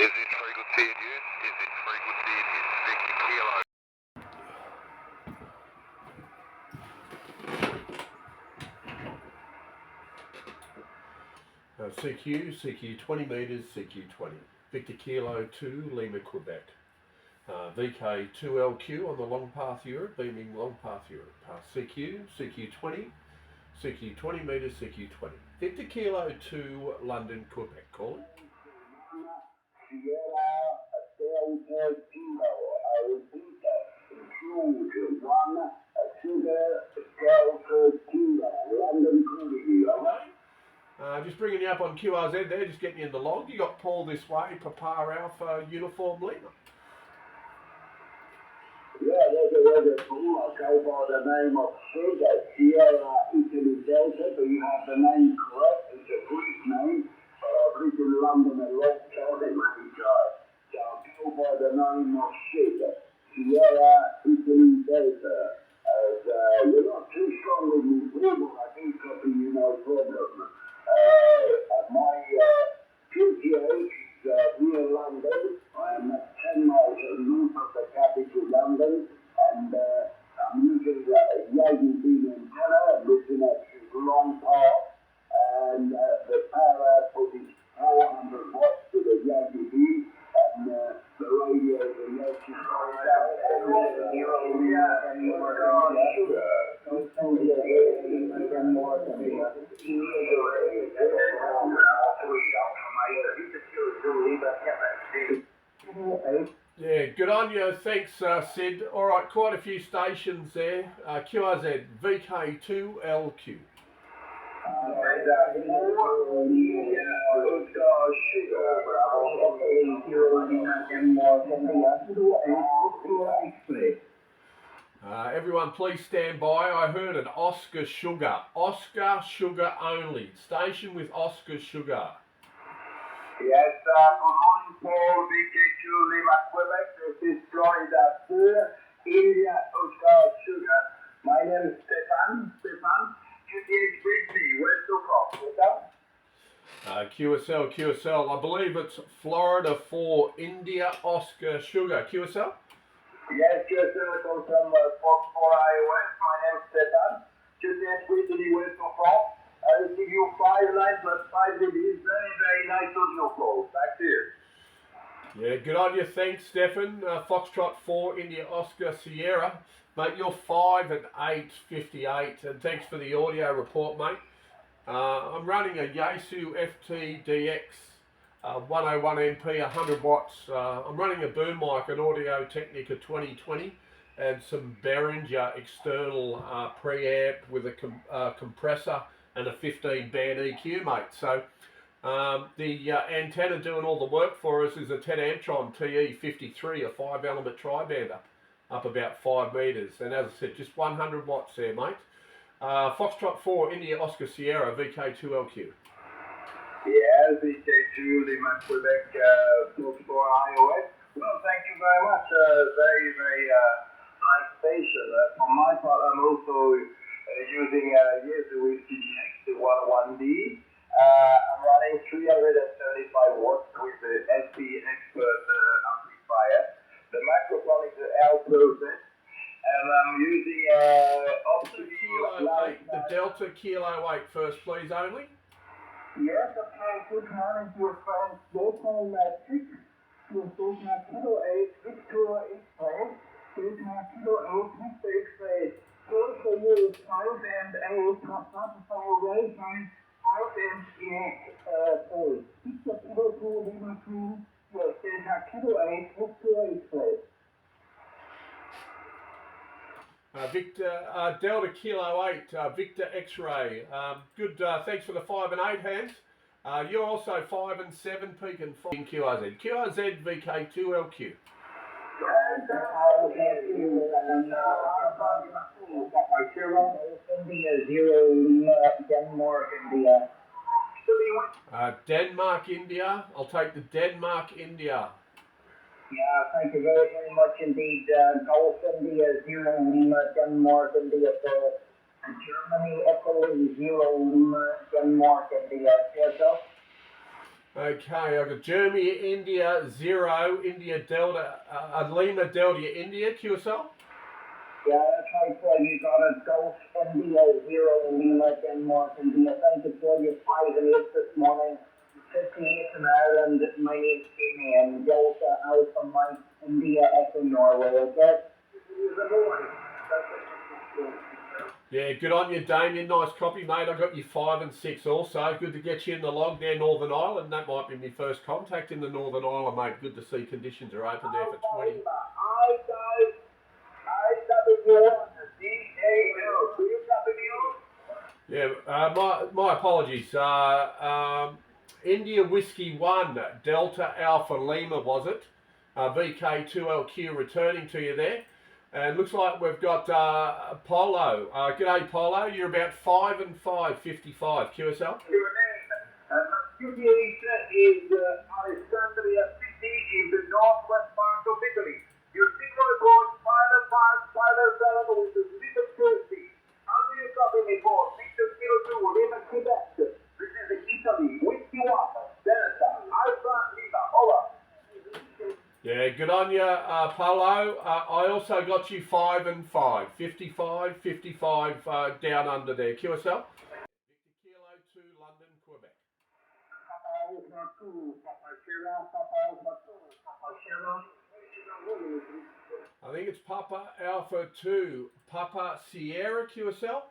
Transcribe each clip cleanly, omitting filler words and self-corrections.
Is this frequency in use? Is this frequency in use? Victor Kilo. CQ, CQ 20 metres, CQ 20. Victor Kilo 2, Lima, Quebec. VK 2LQ on the long path Europe, beaming long path Europe. Past CQ, CQ 20, CQ 20 metres, CQ 20. Victor Kilo 2, London, Quebec. Calling. Just bringing you up on QRZ there, just getting you in the log. You got Paul this way, Papa Alpha, Uniform Lima. Yeah, there's a Paul. I'll go by the name of Sugar, Sierra, Italy, Delta, but you have the name correct. It's a Greek name, but I've lived in London a long time, many guys. So I'll go by the name of Sugar, Sierra, Italy, Delta. As you're not too strong with me, people, I do copy you, no problem. My PGH is near London. I am at 10 miles north of the capital, London, and I'm using a Yagi beam antenna, looking at this long path, and the power output is 400 watts to the Yagi beam, and the radio is a Yagi Yeah, good on you. Thanks, Sid. All right, quite a few stations there. QRZ, VK2LQ. Everyone please stand by. I heard an Oscar Sugar. Oscar Sugar only. Station with Oscar Sugar. Yes, good morning, Paul, VK2 Lima, Quebec. This is Florida 4, India, Oscar Sugar. My name is Stefan, QTH Brittany, where's the call? QSL. I believe it's Florida 4, India, Oscar Sugar. QSL? Yes, QSL comes from Fox 4 iOS. My name is Stefan, QTH Brittany, where's the call? I will give you 5 lines plus 5 dBs. Very, very nice audio call. Back to you. Yeah, good on you. Thanks, Stefan. Foxtrot 4, India, Oscar, Sierra. Mate, you're 5 at 8:58, and thanks for the audio report, mate. I'm running a Yaesu FT-DX 101 MP, 100 watts. I'm running a boom mic, an Audio Technica 2020, and some Behringer external preamp with a compressor and a 15 band EQ, mate. So the antenna doing all the work for us is a 10 Antron TE53, a 5 element tri-bander, up about 5 metres. And as I said, just 100 watts there, mate. Foxtrot 4, India, Oscar, Sierra, VK2LQ. Yeah, VK2 Lima, Quebec, Fox 4 iOS. Well, thank you very much. Very, very nice station. For my part, I'm also using Yaesu TDX, the 101D. I'm running 375 watts with the SP Expert amplifier. The microphone is the L Process, and I'm using the Delta Kilo 8 first, please, only. Yes, okay. Good morning, dear friends. Delta Matrix, Delta Kilo 8, Victor X-Ray, Delta Kilo 8, Victor X-Ray. For you 5 and 8, for you right time, 5 and 8, sorry. Victor Kilo 2, Lima 2, yes, Delta Kilo 8, Victor X-Ray. Delta Kilo 8, Victor X-Ray. Good, thanks for the 5 and 8 hands. You're also 5 and 7, peak and 4 in QRZ. QRZ VK2LQ. Denmark, India. I'll take the Denmark, India. Yeah, thank you very, very much indeed. Golf India 0 Lima, Denmark, India, and Germany, Echo 0 Lima, Denmark, India. Okay, I've got Germany, India, 0, India, Delta, Lima, Delta, India, QSL. Yeah, that's right, so you got a Gulf India 0 Lima Denmark India. Thank you for your 5 and 8 this morning. 58 in Ireland, my name's Jamie, and Delta Alpha Mike India Echo Norway, okay? Yeah, good on you, Damien. Nice copy, mate. I got you 5 and 6 also. Good to get you in the log there, Northern Ireland. That might be my first contact in the Northern Ireland, mate. Good to see conditions are open there for 20. Yeah, my apologies. India Whiskey 1, Delta Alpha Lima, was it? VK2LQ returning to you there. And looks like we've got Polo. G'day, Polo. You're about 5 and 5, 55. QSL? Croatia is Alexandria City in the northwest part of Italy. Your signal code 50557 with the little Turkey. How do you copy me for Victor Kilo 2 Lima Quebec? This is Italy, Whiskey 1, Delta, Alpha Lima, over. Yeah, good on you, Polo. I also got you 5 and 5, 55, 55 down under there. QSL? Victor Kilo 2, London, Quebec. Papa Alpha 2, Papa Sierra, Papa Alpha 2, Papa Sierra. I think it's Papa Alpha 2, Papa Sierra, QSL?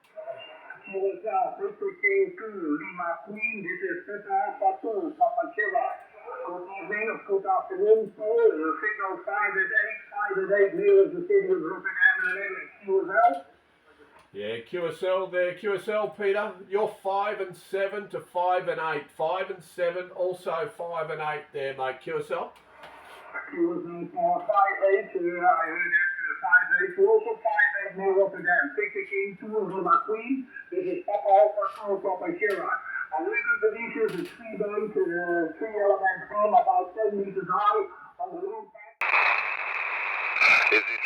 Victor K2, Lima Queen, this is Papa Alpha 2, Papa Sierra. Good evening, good afternoon, sir. Signal 5 at 8, near the city of Rotterdam and QSL. Yeah, QSL there. QSL, Peter, you're 5 and 7 to 5 and 8. 5 and 7, also 5 and 8 there, mate. QSL? QSL for 5-8, I heard that 5-8, also 5-8 near Rotterdam. Victor K2, Lima Queen, this is Papa Alpha 2, Papa Sierra. And we do the issues is 3-8, 3-element beam about 10 meters high on the loop. Is this